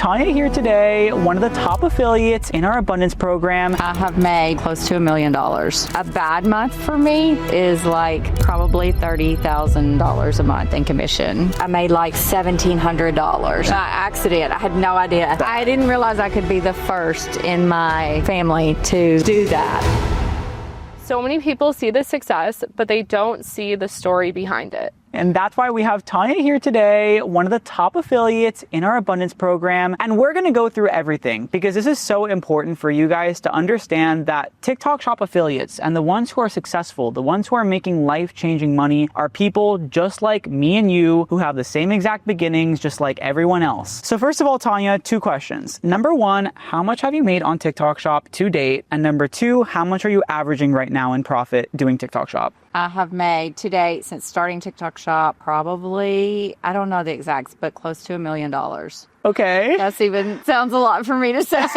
Tanya here today, one of the top affiliates in our abundance program. I have made close to $1 million. A bad month for me is like probably $30,000 a month in commission. I made like $1,700 by accident. I had no idea. I didn't realize I could be the first in my family to do that. So many people see the success, but they don't see the story behind it. And that's why we have Tanya here today, one of the top affiliates in our abundance program. And we're going to go through everything because this is so important for you guys to understand that TikTok shop affiliates and the ones who are successful, the ones who are making life-changing money are people just like me and you who have the same exact beginnings, just like everyone else. So first of all, Tanya, 2 questions. Number 1, how much have you made on TikTok shop to date? And number 2, how much are you averaging right now in profit doing TikTok shop? I have made to date since starting TikTok shop probably, I don't know the exacts, but close to $1 million. Okay. That's even sounds a lot for me to say.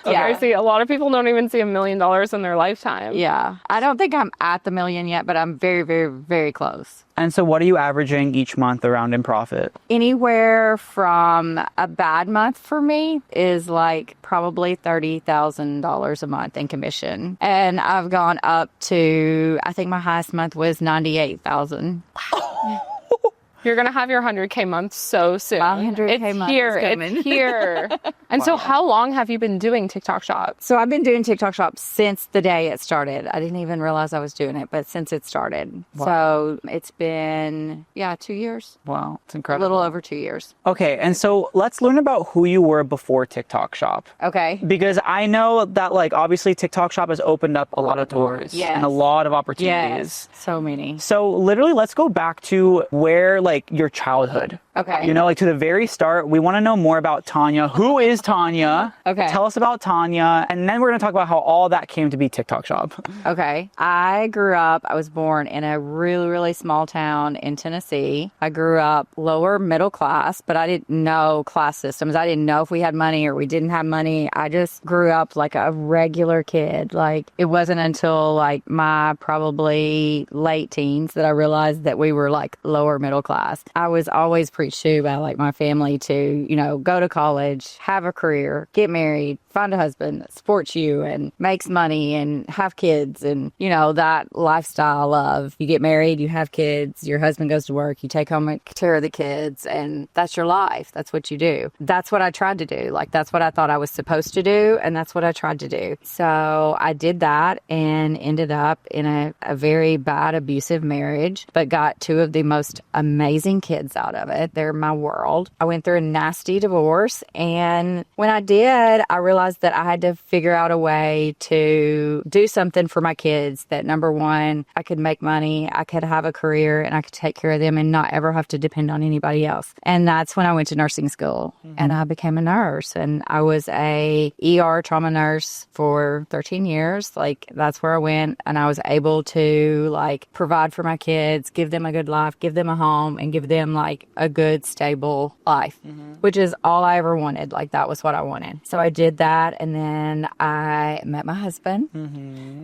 Yeah. See, a lot of people don't even see $1 million in their lifetime. Yeah. I don't think I'm at the million yet, but I'm very, very, very close. And so what are you averaging each month around in profit? Anywhere from a bad month for me is like probably $30,000 a month in commission. And I've gone up to, I think my highest month was $98,000. You're going to have your 100K month so soon. My 100K month is coming. It's here. And so how long have you been doing TikTok shop? So I've been doing TikTok shop since the day it started. I didn't even realize I was doing it, but since it started. Wow. So it's been, 2 years. Wow, it's A incredible. little over 2 years. Okay, and so let's learn about who you were before TikTok shop. Okay. Because I know that obviously TikTok shop has opened up a lot of doors and a lot of opportunities. Yes. So many. So literally let's go back to where your childhood. Okay. To the very start, we want to know more about Tanya. Who is Tanya? Okay. Tell us about Tanya. And then we're going to talk about how all that came to be TikTok shop. Okay. I was born in a really, really small town in Tennessee. I grew up lower middle class, but I didn't know class systems. I didn't know if we had money or we didn't have money. I just grew up like a regular kid. It wasn't until my probably late teens that I realized that we were lower middle class. I was always preached to by my family to, go to college, have a career, get married, find a husband that supports you and makes money and have kids and, that lifestyle of you get married, you have kids, your husband goes to work, you take home care of the kids and that's your life. That's what you do. That's what I tried to do. That's what I thought I was supposed to do. And that's what I tried to do. So I did that and ended up in a very bad abusive marriage, but got 2 of the most amazing kids out of it. They're my world. I went through a nasty divorce. And when I did, I realized that I had to figure out a way to do something for my kids that number 1, I could make money, I could have a career and I could take care of them and not ever have to depend on anybody else. And that's when I went to nursing school and I became a nurse and I was a ER trauma nurse for 13 years. That's where I went and I was able to provide for my kids, give them a good life, give them a home and give them a good stable life, which is all I ever wanted. That was what I wanted. So I did that and then I met my husband,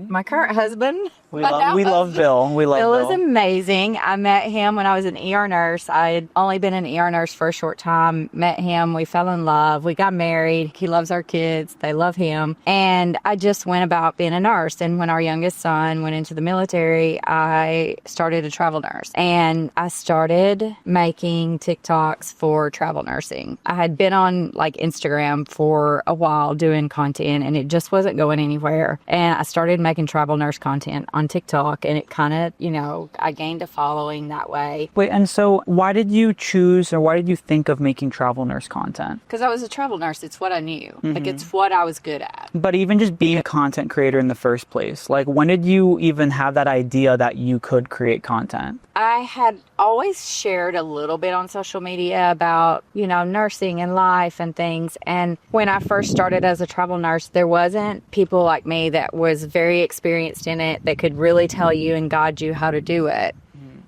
my current husband. We love Bill. Bill is amazing. I met him when I was an ER nurse. I had only been an ER nurse for a short time. Met him. We fell in love. We got married. He loves our kids. They love him. And I just went about being a nurse. And when our youngest son went into the military, I started a travel nurse. And I started making TikToks for travel nursing. I had been on Instagram for a while doing content and it just wasn't going anywhere. And I started making travel nurse content on TikTok and it kind of, I gained a following that way. Wait, and so why did you choose or why did you think of making travel nurse content? Because I was a travel nurse. It's what I knew. It's what I was good at. But even just being a content creator in the first place, when did you even have that idea that you could create content? I had always shared a little bit on social media about, nursing and life and things. And when I first started as a travel nurse, there wasn't people like me that was very experienced in it that could really tell you and guide you how to do it.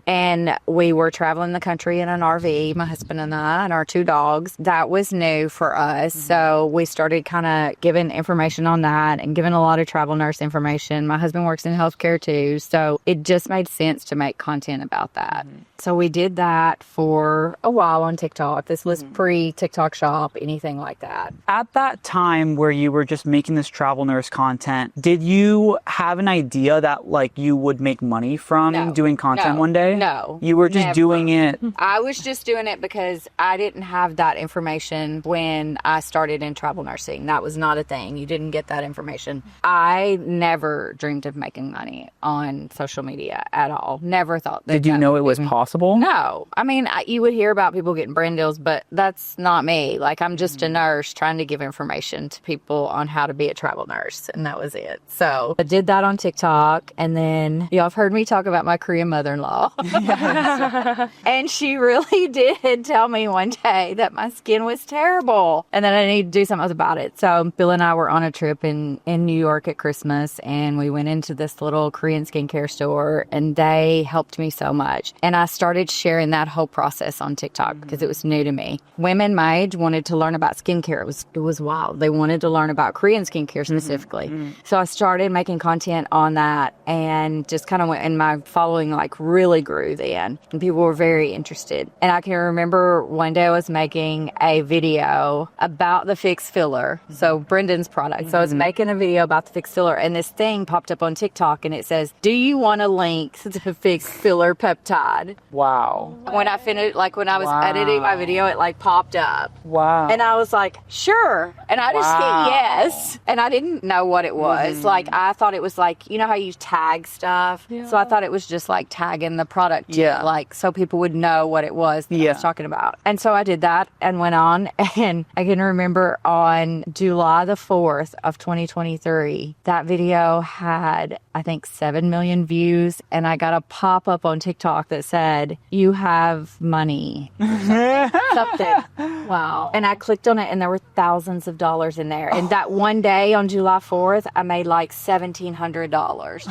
And we were traveling the country in an RV, my husband and I, and our 2 dogs. That was new for us. So we started kind of giving information on that and giving a lot of travel nurse information. My husband works in healthcare too. So it just made sense to make content about that. So we did that for a while on TikTok. This was pre-TikTok Shop, anything like that. At that time where you were just making this travel nurse content, did you have an idea that like you would make money from doing content one day? No. You were just doing it. I was just doing it because I didn't have that information when I started in travel nursing. That was not a thing. You didn't get that information. I never dreamed of making money on social media at all. Never thought that. Did you know it was possible? No. I mean, you would hear about people getting brand deals, but that's not me. Like, I'm just a nurse trying to give information to people on how to be a travel nurse, and that was it. So I did that on TikTok, and then y'all have heard me talk about my Korean mother-in-law. Yes. And she really did tell me one day that my skin was terrible and that I needed to do something about it. So Bill and I were on a trip in New York at Christmas, and we went into this little Korean skincare store, and they helped me so much. And I started sharing that whole process on TikTok because it was new to me. Women my age wanted to learn about skincare. It was wild. They wanted to learn about Korean skincare specifically. So I started making content on that and just kind of went, and my following like really grew then. And people were very interested. And I can remember one day I was making a video about the Fix Filler. So Brendan's product. So I was making a video about the Fix Filler, and this thing popped up on TikTok, and it says, "Do you want a link to Fix Filler peptide?" Wow. When I finished, like when I was editing my video, it like popped up. Wow. And I was like, sure. And I just hit yes. And I didn't know what it was. Like, I thought it was like, you know how you tag stuff? Yeah. So I thought it was just like tagging the product. Yeah. Like, so people would know what it was that I was talking about. And so I did that and went on. And I can remember on July the 4th of 2023, that video had, I think, 7 million views. And I got a pop-up on TikTok that said, "You have money." Something. Wow. And I clicked on it, and there were thousands of dollars in there. And that one day on July 4th, I made like $1,700.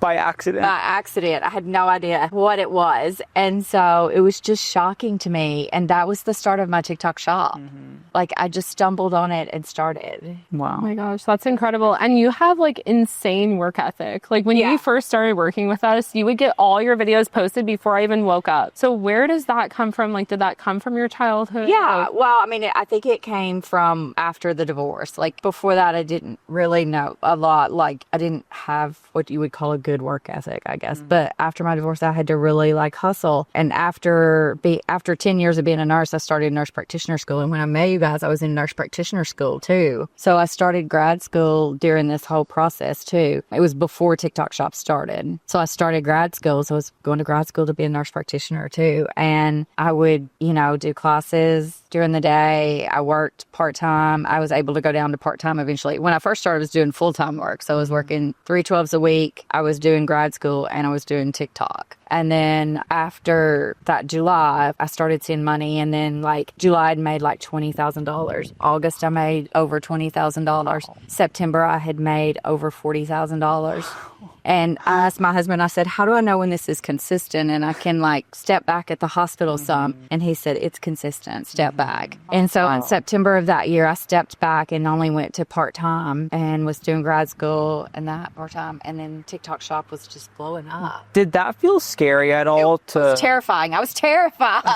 By accident. By accident. I had no idea what it was. And so it was just shocking to me. And that was the start of my TikTok shop. Like, I just stumbled on it and started. Wow. Oh my gosh, that's incredible. And you have like insane work ethic. Like when you first started working with us, you would get all your videos posted before I even woke up. So where does that come from? Like, did that come from your childhood? Yeah. Well, I mean, I think it came from after the divorce. Like, before that, I didn't really know a lot. Like, I didn't have what you would call a good work ethic, I guess. But after my divorce, I had to really like hustle. And after 10 years of being a nurse, I started nurse practitioner school. And when I met you guys, I was in nurse practitioner school too. So I started grad school during this whole process too. It was before TikTok Shop started. So I started grad school. So I was going to grad school to be a nurse practitioner too. And I would, do classes during the day. I worked part-time. I was able to go down to part-time eventually. When I first started, I was doing full-time work. So I was working 3/12 a week. I was doing grad school and I was doing TikTok. And then after that July, I started seeing money. And then like July, I'd made like $20,000. August, I made over $20,000. September, I had made over $40,000. And I asked my husband, I said, how do I know when this is consistent and I can like step back at the hospital some? And he said, it's consistent, step back. And so in September of that year, I stepped back and only went to part-time and was doing grad school and that part-time. And then TikTok Shop was just blowing up. Did that feel scary at all? It was terrifying. I was terrified.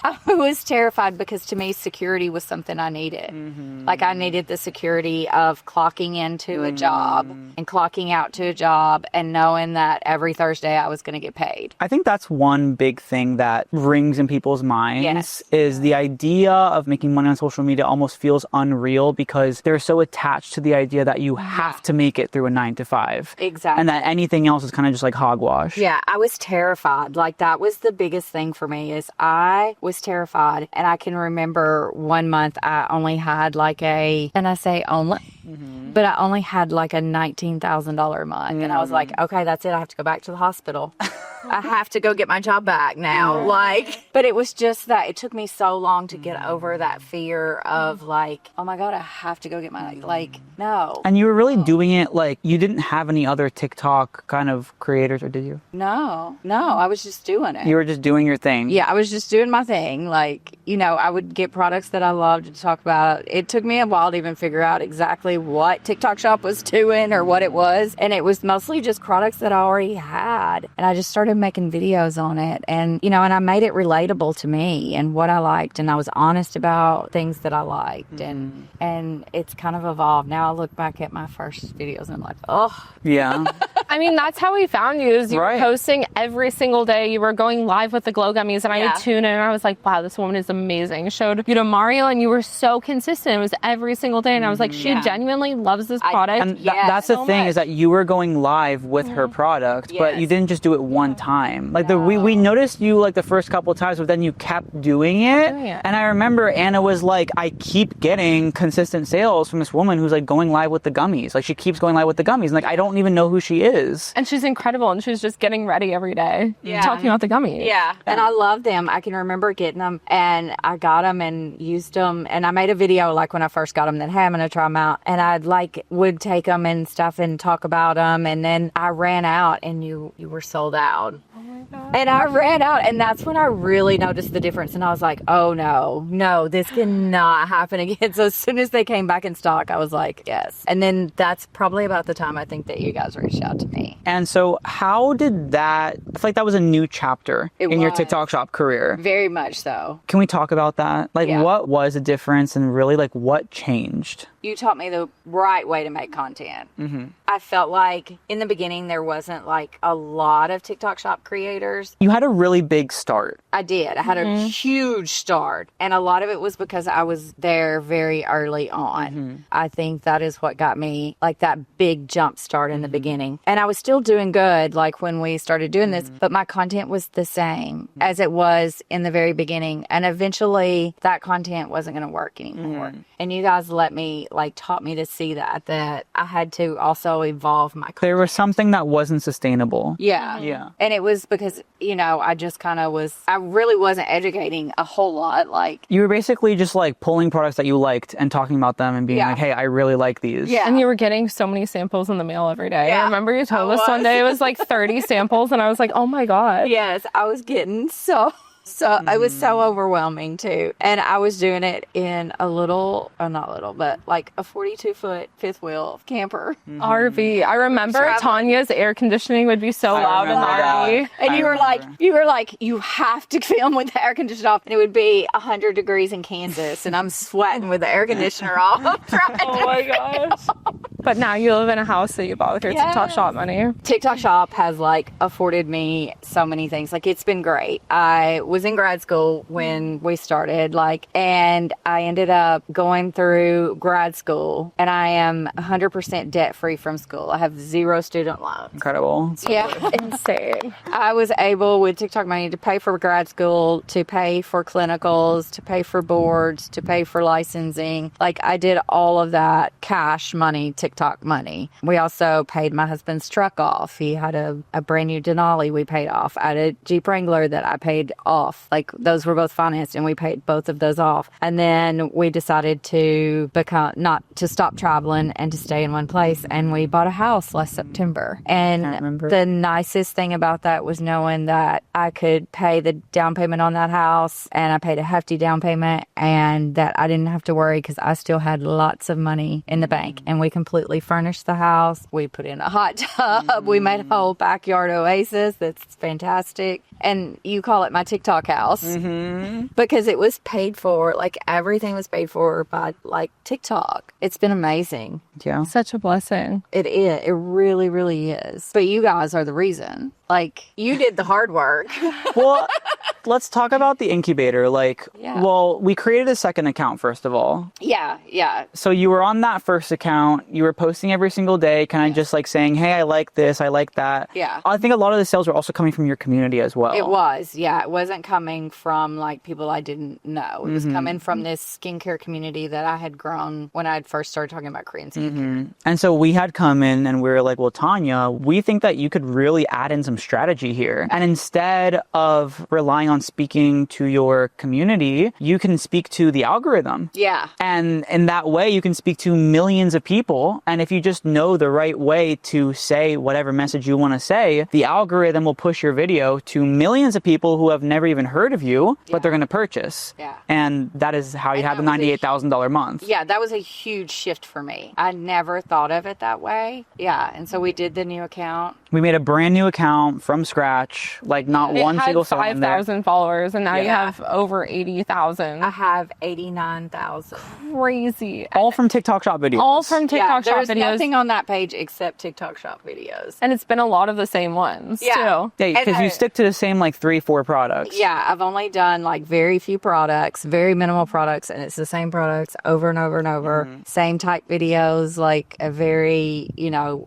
I was terrified because to me, security was something I needed. Like I needed the security of clocking into a job and clocking out to a job and knowing that every Thursday I was going to get paid. I think that's one big thing that rings in people's minds is the idea of making money on social media almost feels unreal because they're so attached to the idea that you have to make it through a 9 to 5. Exactly. And that anything else is kind of just like hogwash. Yeah, I was terrified. Like that was the biggest thing for me is I was terrified. And I can remember one month I only had like and I say only, but I only had like a $19,000 a month. And I was like, okay, that's it. I have to go back to the hospital. I have to go get my job back now. But it was just that it took me so long to get over that fear of like, oh my God, I have to go get my, no. And you were really doing it like you didn't have any other TikTok kind of creators, or did you? No, I was just doing it. You were just doing your thing. Yeah, I was just doing my thing. I would get products that I loved to talk about. It took me a while to even figure out exactly what TikTok Shop was doing or what it was. And it was mostly just products that I already had. And I just started started making videos on it. And, you know, and I made it relatable to me and what I liked. And I was honest about things that I liked. And it's kind of evolved. Now I look back at my first videos and I'm like, oh. Yeah. I mean, that's how we found you. Is you were posting every single day. You were going live with the Glow Gummies, and I would tune in, and I was like, wow, this woman is amazing. Showed you to Mario, and you were so consistent. It was every single day, and I was like, she genuinely loves this product. And that's the thing, is that you were going live with her product, but you didn't just do it one time. Like we noticed you like the first couple of times, but then you kept doing it. And I remember Anna was like, I keep getting consistent sales from this woman who's like going live with the gummies. Like she keeps going live with the gummies. And like I don't even know who she is. And she's incredible, and she's just getting ready every day, talking about the gummies. Yeah, and I love them. I can remember getting them, and I got them and used them, and I made a video like when I first got them that, hey, I'm gonna try them out, and I'd like would take them and stuff and talk about them, and then I ran out, and you were sold out. Oh my God. And I ran out, and that's when I really noticed the difference, and I was like, oh no, this cannot happen again. So as soon as they came back in stock, I was like, yes. And then that's probably about the time I think that you guys reached out to me. And so how did that, I feel like that was a new chapter in your TikTok shop career. Very much so. Can we talk about that? Like what was the difference and really like what changed? You taught me the right way to make content. I felt like in the beginning there wasn't like a lot of TikTok shop creators. You had a really big start. I did. I had a huge start. And a lot of it was because I was there very early on. I think that is what got me like that big jump start in the beginning. And I was still doing good like when we started doing this, but my content was the same as it was in the very beginning. And eventually that content wasn't going to work anymore. And you guys taught me to see that I had to also evolve my content. There was something that wasn't sustainable. Yeah. And it was because, you know, I just kind of I really wasn't educating a whole lot. Like you were basically just like pulling products that you liked and talking about them and being like, hey, I really like these. Yeah. And you were getting so many samples in the mail every day. I remember you told us one day it was like 30 samples, and I was like, oh my God. Yes, I was getting so it was so overwhelming too. And I was doing it in a little, or not little, but like a 42-foot fifth wheel camper. RV. I remember Tanya's air conditioning would be so loud in the RV. And you were like, you have to film with the air conditioner off. And it would be 100 degrees in Kansas, and I'm sweating with the air conditioner off. Oh my gosh. But now you live in a house that you bought with your TikTok shop money. TikTok shop has like afforded me so many things. Like it's been great. I was in grad school when we started, and I ended up going through grad school, and I am 100% debt free from school. I have 0 student loans. Incredible. Yeah. Insane. I was able with TikTok money to pay for grad school, to pay for clinicals, to pay for boards, to pay for licensing. Like I did all of that cash money, TikTok money. We also paid my husband's truck off. He had a brand new Denali we paid off. I had a Jeep Wrangler that I paid off. Like those were both financed, and we paid both of those off. And then we decided to not to stop traveling and to stay in one place. And we bought a house last September. And the nicest thing about that was knowing that I could pay the down payment on that house, and I paid a hefty down payment, and that I didn't have to worry because I still had lots of money in the bank. And we completely furnished the house. We put in a hot tub. We made a whole backyard oasis that's fantastic. And you call it my TikTok house because it was paid for. Like everything was paid for by like TikTok. It's been amazing. Yeah. Such a blessing. It is. It really, really is. But you guys are the reason. Like you did the hard work. Well, let's talk about the incubator. Well, we created a second account first of all. Yeah. So you were on that first account. You were posting every single day, kind of just like saying, hey, I like this, I like that. Yeah. I think a lot of the sales were also coming from your community as well. It was, yeah. It wasn't coming from like people I didn't know. It was coming from this skincare community that I had grown when I had first started talking about Korean skincare. And so we had come in and we were like, well, Tanya, we think that you could really add in some strategy here. And instead of relying on speaking to your community, you can speak to the algorithm. Yeah. And in that way, you can speak to millions of people. And if you just know the right way to say whatever message you want to say, the algorithm will push your video to millions of people who have never even heard of you, but they're going to purchase. Yeah. And that is how you have the $98,000 month. Yeah, that was a huge shift for me. I never thought of it that way. Yeah. And so we did the new account. We made a brand new account from scratch, like not It one had single song in there. 5,000 followers, and now you Yeah. have over 80,000. I have 89,000. Crazy. All from TikTok Shop videos. All from TikTok Shop there's videos. nothing on that page except TikTok Shop videos. And it's been a lot of the same ones, Yeah. too. Yeah, because And, you stick to the same like 3-4 products. Yeah, I've only done like very few products, very minimal products, and it's the same products over and over and over. Same type videos, like a very,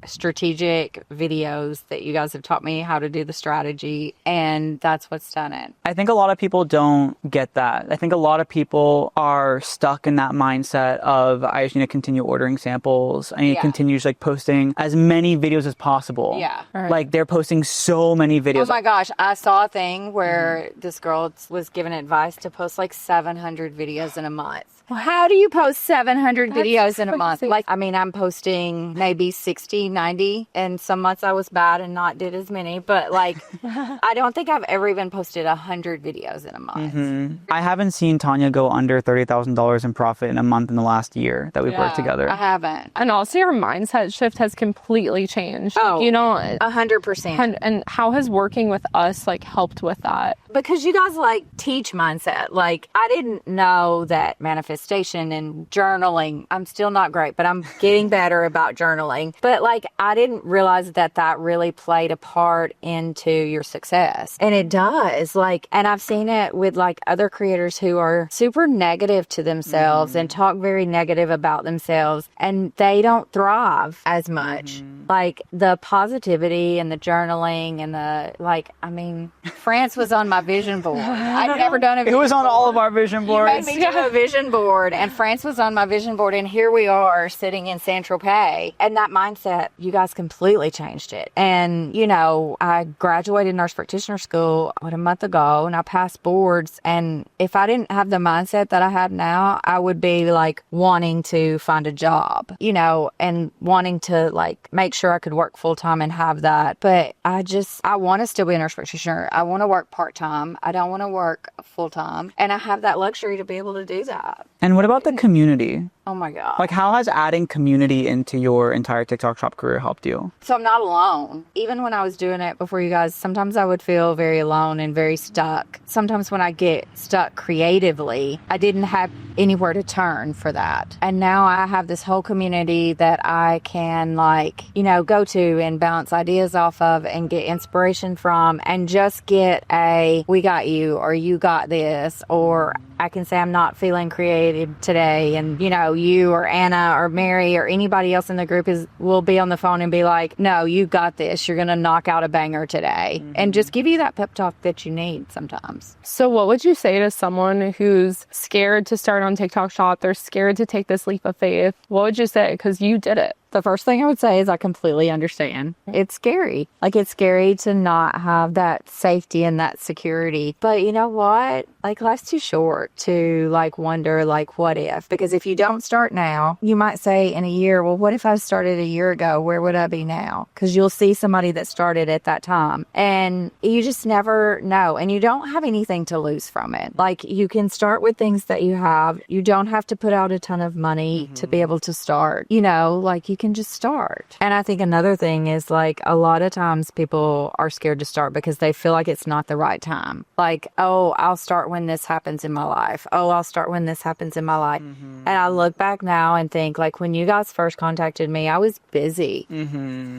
strategic videos that you guys have taught me how to do the strategy, and that's what's done it. I think a lot of people don't get that. I think a lot of people are stuck in that mindset of I just need to continue ordering samples. I need to continue like posting as many videos as possible. Yeah. Right. Like they're posting so many videos. Oh my gosh, I saw a thing where this girl was given advice to post like 700 videos in a month. Well, how do you post 700 videos in a month? crazy. Like, I mean, I'm posting maybe 60, 90, and some months I was bad and not did as many, but like, I don't think I've ever even posted 100 videos in a month. I haven't seen Tanya go under $30,000 in profit in a month in the last year that we've worked together. I haven't. And also your mindset shift has completely changed. Oh. You know, 100%. and how has working with us like helped with that? Because you guys like teach mindset. Like, I didn't know that manifestation and journaling, I'm still not great, but I'm getting better about journaling. But like, I didn't realize that that really played a part into your success. And it does. Like, and I've seen it with like other creators who are super negative to themselves and talk very negative about themselves, and they don't thrive as much. Like, the positivity and the journaling and the, like, I mean, France was on my vision board. I'd never done a It was on all of our vision You boards. made me do a vision board, and France was on my vision board, and here we are sitting in Saint Tropez. And that mindset, you guys completely changed it. And, I graduated nurse practitioner school a month ago, and I passed boards. And if I didn't have the mindset that I have now, I would be like wanting to find a job, and wanting to like make sure I could work full time and have that. But I want to still be a nurse practitioner. I want to work part time. I don't want to work full time. And I have that luxury to be able to do that. And what about the community? Oh my God. Like, how has adding community into your entire TikTok Shop career helped you? So I'm not alone. Even when I was doing it before you guys, sometimes I would feel very alone and very stuck. Sometimes when I get stuck creatively, I didn't have anywhere to turn for that. And now I have this whole community that I can go to and bounce ideas off of and get inspiration from, and just get we got you, or you got this, or I can say I'm not feeling creative today, and you or Anna or Mary or anybody else in the group will be on the phone and be like, no, you got this, you're gonna knock out a banger today, and just give you that pep talk that you need sometimes. So what would you say to someone who's scared to start on TikTok Shop? They're scared to take this leap of faith. What would you say? Because you did it. The first thing I would say is I completely understand. It's scary. Like, it's scary to not have that safety and that security. But you know what? Like, life's too short to wonder what if. Because if you don't start now, you might say in a year, well, what if I started a year ago? Where would I be now? Because you'll see somebody that started at that time. And you just never know. And you don't have anything to lose from it. Like, you can start with things that you have. You don't have to put out a ton of money to be able to start. You can just start. And I think another thing is a lot of times people are scared to start because they feel like it's not the right time. Like, oh, I'll start when this happens in my life. Oh, I'll start when this happens in my life. And I look back now and think, when you guys first contacted me, I was busy.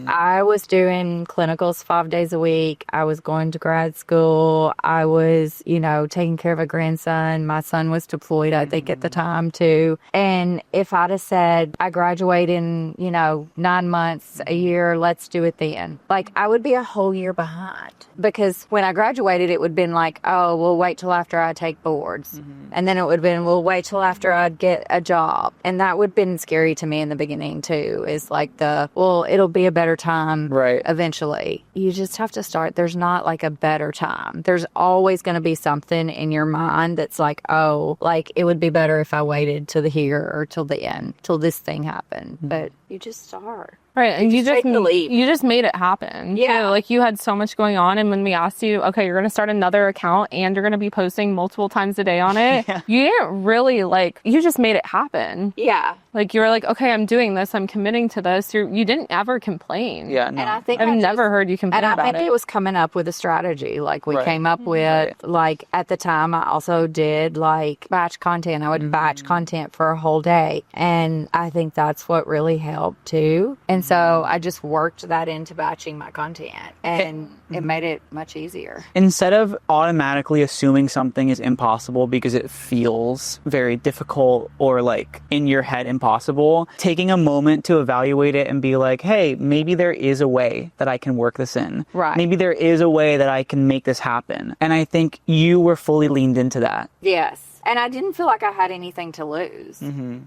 I was doing clinicals 5 days a week. I was going to grad school. I was, taking care of a grandson. My son was deployed, I think, at the time too. And if I'd have said, I graduate in, 9 months, a year, let's do it then, I would be a whole year behind. Because when I graduated, it would have been oh, we'll wait till after I take boards. And then it would have been, we'll wait till after I'd get a job. And that would have been scary to me in the beginning too, is it'll be a better time eventually. You just have to start. There's not a better time. There's always going to be something in your mind that's it would be better if I waited till the here or till the end, till this thing happened. But you just start. Right. And you just take the leap. you just made it happen. Yeah. So, like you had so much going on, and when we asked you, okay, you're going to start another account and you're going to be posting multiple times a day on it, you didn't really you just made it happen. Yeah. Like you were like, okay, I'm doing this, I'm committing to this. You didn't ever complain. Yeah, no. And I think I've never heard you complain and I about think it. it was coming up with a strategy. Like we Right. came up with, like at the time I also did like batch content. I would batch content for a whole day. And I think that's what really helped too. And so I just worked that into batching my content, and it made it much easier. Instead of automatically assuming something is impossible because it feels very difficult or like in your head impossible, taking a moment to evaluate it and be like, hey, maybe there is a way that I can work this in. Right. Maybe there is a way that I can make this happen. And I think you were fully leaned into that. Yes. And I didn't feel like I had anything to lose.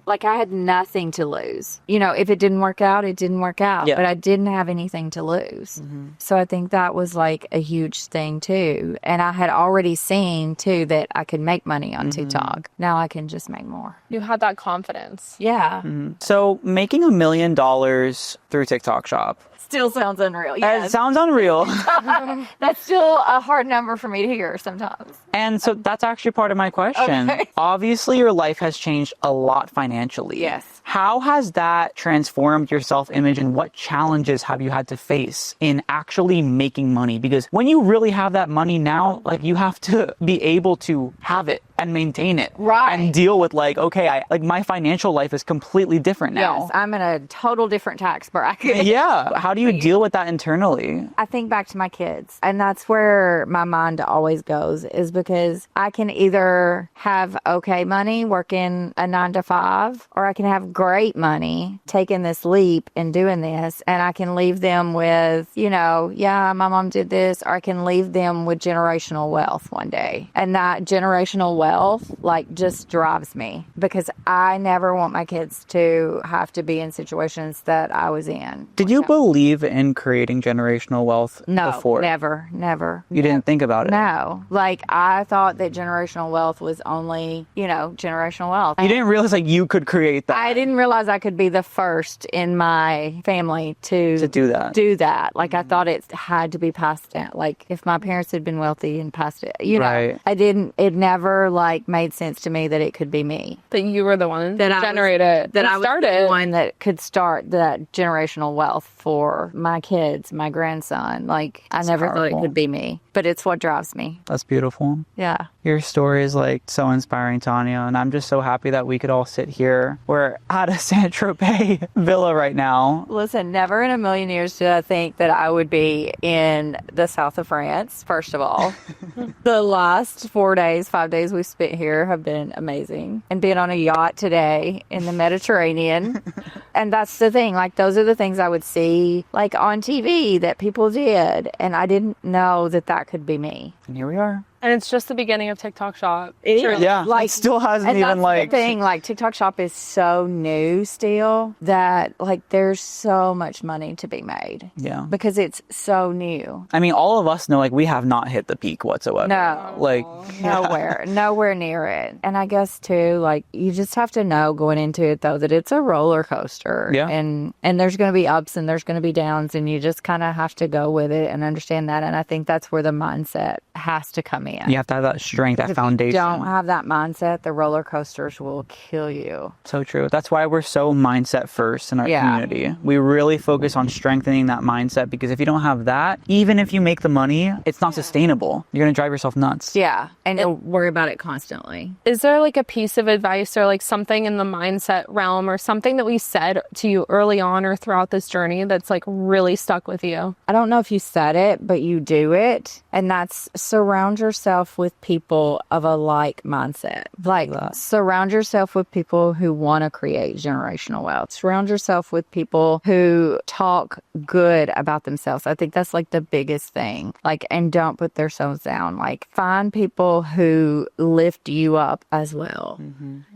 Like I had nothing to lose. You know, if it didn't work out, it didn't work out. Yeah. But I didn't have anything to lose. So I think that was like a huge thing too. And I had already seen too that I could make money on TikTok. Now I can just make more. You had that confidence. Yeah. So making $1 million through TikTok Shop. Still sounds unreal. It Yes. sounds unreal. That's still a hard number for me to hear sometimes. And so that's actually part of my question. Okay. Obviously, your life has changed a lot financially. Yes. How has that transformed your self-image, and what challenges have you had to face in actually making money? Because when you really have that money now, like you have to be able to have it and maintain it. Right. And deal with like, okay, my financial life is completely different now. Yes. I'm in a total different tax bracket. Yeah. How do you deal with that internally? I think back to my kids, and that's where my mind always goes, is because I can either have okay money working a 9 to 5, or I can have great money taking this leap and doing this, and I can leave them with, yeah, my mom did this, or I can leave them with generational wealth one day. And that generational wealth just drives me, because I never want my kids to have to be in situations that I was in. Did you believe in creating generational wealth No, before? never. You didn't think about it? No. I thought that generational wealth was only, generational wealth. You didn't realize you could create that. I didn't realize I could be the first in my family to do that. I thought it had to be passed down. If my parents had been wealthy and passed it, Right. it never made sense to me that it could be me. That you were the one That that I was- generated That and I was started. the one that could start that generational wealth for my kids, my grandson. I never thought it powerful. could be me, but it's what drives me. That's beautiful. Yeah. Your story is so inspiring, Tanya, and I'm just so happy that we could all sit here. We're at a Saint-Tropez villa right now. Listen, never in a million years did I think that I would be in the south of France, first of all. The last 5 days we've spent here have been amazing. And being on a yacht today in the Mediterranean. And that's the thing, those are the things I would see, on TV that people did. And I didn't know that that could be me. And here we are. And it's just the beginning of TikTok Shop. It Truly. is. Yeah, it still hasn't And even that's the thing, TikTok Shop is so new still that there's so much money to be made. Yeah. Because it's so new. I mean, all of us know we have not hit the peak whatsoever. No. Nowhere near it. And I guess too, you just have to know going into it though that it's a roller coaster. Yeah. And there's going to be ups and there's going to be downs, and you just kind of have to go with it and understand that. And I think that's where the mindset has to come in. You have to have that strength, that If foundation. you don't have that mindset, the roller coasters will kill you. So true. That's why we're so mindset first in our community. We really focus on strengthening that mindset, because if you don't have that, even if you make the money, it's not sustainable. You're going to drive yourself nuts. Yeah. And you'll worry about it constantly. Is there a piece of advice or something in the mindset realm or something that we said to you early on or throughout this journey that's really stuck with you? I don't know if you said it, but you do it. And that's surround yourself with people of a like mindset. Surround yourself with people who want to create generational wealth. Surround yourself with people who talk good about themselves. I think that's the biggest thing. And don't put themselves down. Find people who lift you up as well.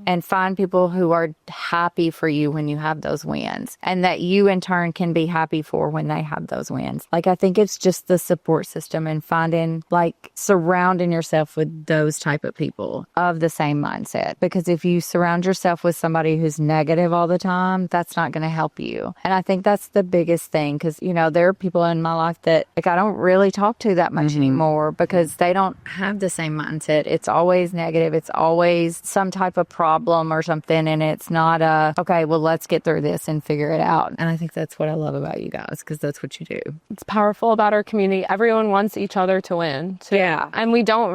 And find people who are happy for you when you have those wins, and that you in turn can be happy for when they have those wins. I think it's just the support system and finding surrounding yourself with those type of people of the same mindset. Because if you surround yourself with somebody who's negative all the time, that's not going to help you. And I think that's the biggest thing, because, you know, there are people in my life that like I don't really talk to that much anymore because they don't have the same mindset. It's always negative. It's always some type of problem or something. And it's not okay, well, let's get through this and figure it out. And I think that's what I love about you guys, because that's what you do. It's powerful about our community. Everyone wants each other to win. Too. Yeah. And we don't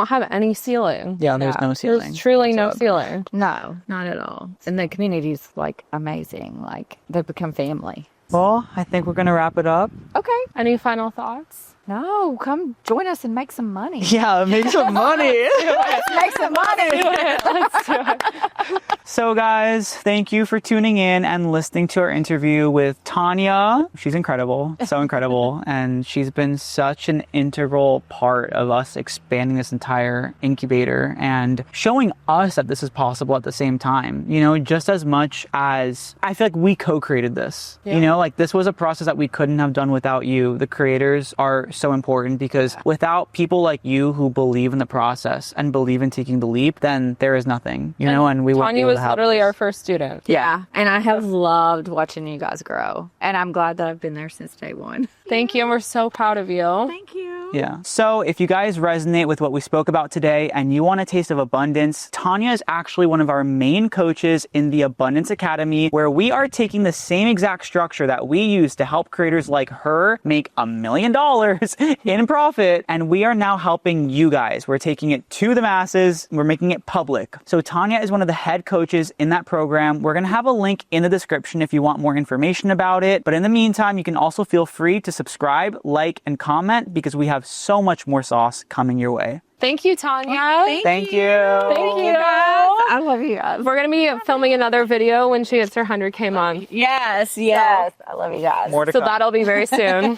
have any ceiling. Yeah, there's no ceiling. There's truly no ceiling. No, not at all. And the community's like amazing. Like they've become family. Well, I think we're going to wrap it up. Okay. Any final thoughts? No, come join us and make some money. Yeah, make some money. Let's make some money. Let's do it. So guys, thank you for tuning in and listening to our interview with Tanya. She's incredible, so incredible. And she's been such an integral part of us expanding this entire incubator and showing us that this is possible at the same time. You know, just as much as I feel like we co-created this. Yeah. You know, like this was a process that we couldn't have done without you. The creators are so important because without people like you who believe in the process and believe in taking the leap, then there is nothing, you know, and we won't be Tanya able was to help literally this. our first student. Yeah. And I have loved watching you guys grow. And I'm glad that I've been there since day one. Thank you. And we're so proud of you. Thank you. Yeah. So if you guys resonate with what we spoke about today and you want a taste of abundance, Tanya is actually one of our main coaches in the Abundance Academy, where we are taking the same exact structure that we use to help creators like her make $1 million in profit. And we are now helping you guys. We're taking it to the masses. We're making it public. So Tanya is one of the head coaches in that program. We're going to have a link in the description if you want more information about it. But in the meantime, you can also feel free to subscribe, like, and comment because we have so much more sauce coming your way. Thank you, Tanya. Thank you. Thank you. I love you guys. We're going to be filming another video when she hits her 100K month. Yes. I love you guys. More to So come. that'll be very soon.